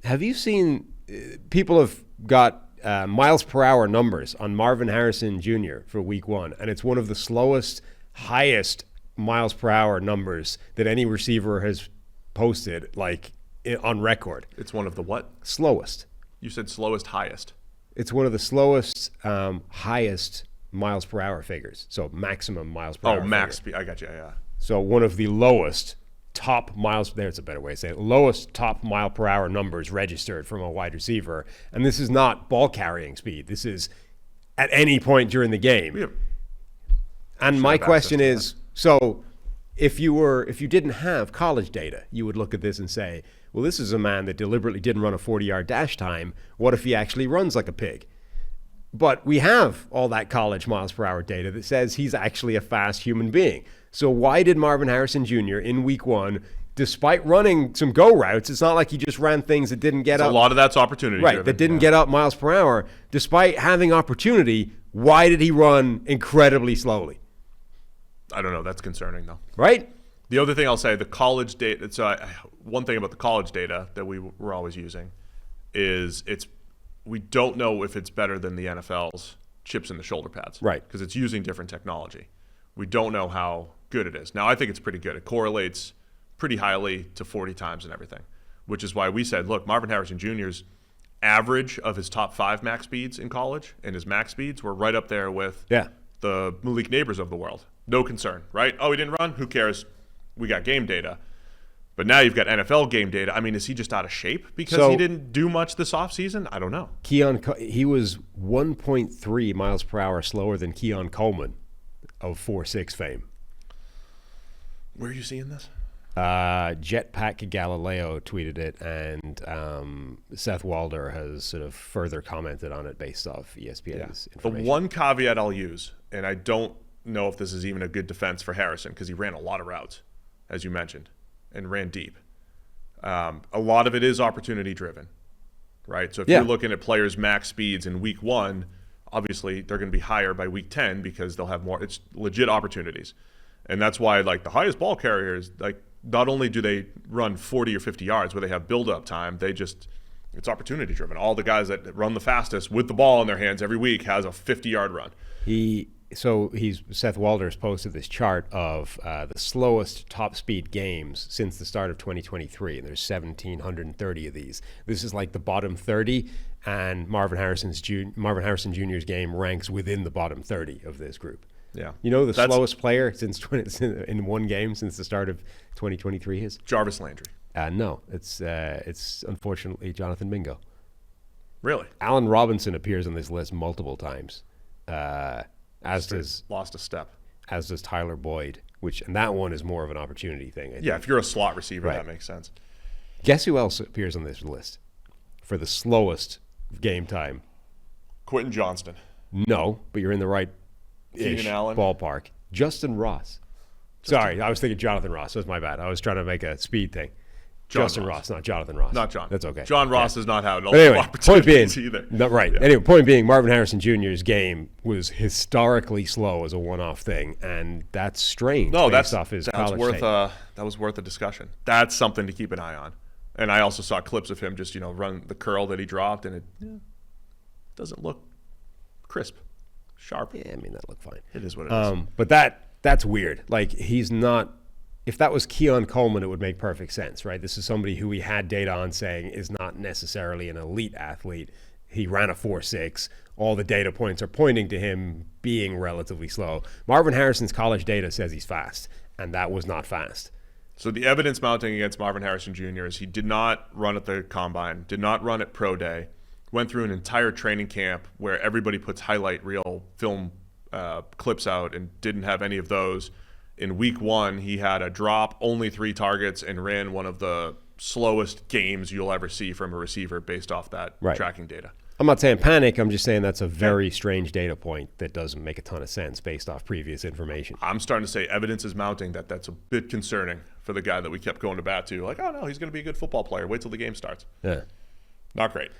Have you seen people have got miles per hour numbers on Marvin Harrison Jr. for week 1, and it's one of the slowest, highest miles per hour numbers that any receiver has posted, like on record. It's one of the what? Slowest. You said slowest, highest. It's one of the slowest, highest miles per hour figures. So maximum miles per hour. Oh, max speed. I got you. Yeah. So one of the lowest top miles, there's a better way to say it, lowest top mile per hour numbers registered from a wide receiver. And this is not ball carrying speed. This is at any point during the game. And my question is, so if you didn't have college data, you would look at this and say, well, this is a man that deliberately didn't run a 40-yard dash time. What if he actually runs like a pig? But we have all that college miles per hour data that says he's actually a fast human being. So why did Marvin Harrison Jr. in week 1, despite running some go routes, it's not like he just ran things that didn't get up. A lot of that's opportunity right, driven. that didn't get up miles per hour. Despite having opportunity, why did he run incredibly slowly? I don't know. That's concerning, though. Right? The other thing I'll say, the college data. So one thing about the college data that we were always using is we don't know if it's better than the NFL's chips in the shoulder pads. Right. Because it's using different technology. We don't know how good it is. Now, I think it's pretty good. It correlates pretty highly to 40 times and everything, which is why we said, look, Marvin Harrison Jr.'s average of his top 5 max speeds in college and his max speeds were right up there with the Malik Neighbors of the world. No concern, right? Oh, he didn't run? Who cares? We got game data. But now you've got NFL game data. I mean, is he just out of shape because he didn't do much this offseason? I don't know. He was 1.3 miles per hour slower than Keon Coleman of 4.6 fame. Where are you seeing this? Jetpack Galileo tweeted it, and Seth Walder has sort of further commented on it based off ESPN's information. The one caveat I'll use, and I don't know if this is even a good defense for Harrison because he ran a lot of routes, as you mentioned, and ran deep. A lot of it is opportunity driven, right? So if you're looking at players' max speeds in week 1, obviously they're going to be higher by week 10 because they'll have more. It's legit opportunities. And that's why, like, the highest ball carriers, like, not only do they run 40 or 50 yards where they have build-up time, it's opportunity driven. All the guys that run the fastest with the ball in their hands every week has a 50-yard run. Seth Walder's posted this chart of the slowest top speed games since the start of 2023, and there's 1,730 of these. This is like the bottom 30, and Marvin Harrison Jr.'s game ranks within the bottom 30 of this group. Yeah, you know that's slowest player in one game since the start of 2023 is Jarvis Landry. No, it's unfortunately Jonathan Mingo. Really? Allen Robinson appears on this list multiple times. Lost a step. As does Tyler Boyd, and that one is more of an opportunity thing. I think. If you're a slot receiver, right. That makes sense. Guess who else appears on this list for the slowest game time? Quentin Johnston. No, but you're in the right ballpark. Justin Ross. Sorry, I was thinking Jonathan Ross. That was my bad. I was trying to make a speed thing. Justin Ross, not Jonathan Ross. Not John. That's okay. John Ross does not have opportunities either. Anyway, point being, Marvin Harrison Jr.'s game was historically slow as a one-off thing, and that's strange. Off his college tape. That was worth a discussion. That's something to keep an eye on. And I also saw clips of him just run the curl that he dropped, and it doesn't look crisp, sharp. Yeah, I mean that looked fine. It is what it is. But that's weird. Like he's not. If that was Keon Coleman, it would make perfect sense, right? This is somebody who we had data on saying is not necessarily an elite athlete. He ran a 4.6. All the data points are pointing to him being relatively slow. Marvin Harrison's college data says he's fast, and that was not fast. So the evidence mounting against Marvin Harrison Jr. is he did not run at the combine, did not run at pro day, went through an entire training camp where everybody puts highlight reel film clips out and didn't have any of those. In week 1, he had a drop, only 3 targets, and ran one of the slowest games you'll ever see from a receiver based off that tracking data. I'm not saying panic. I'm just saying that's a very strange data point that doesn't make a ton of sense based off previous information. I'm starting to say evidence is mounting that's a bit concerning for the guy that we kept going to bat to. Like, oh, no, he's going to be a good football player. Wait till the game starts. Yeah. Not great.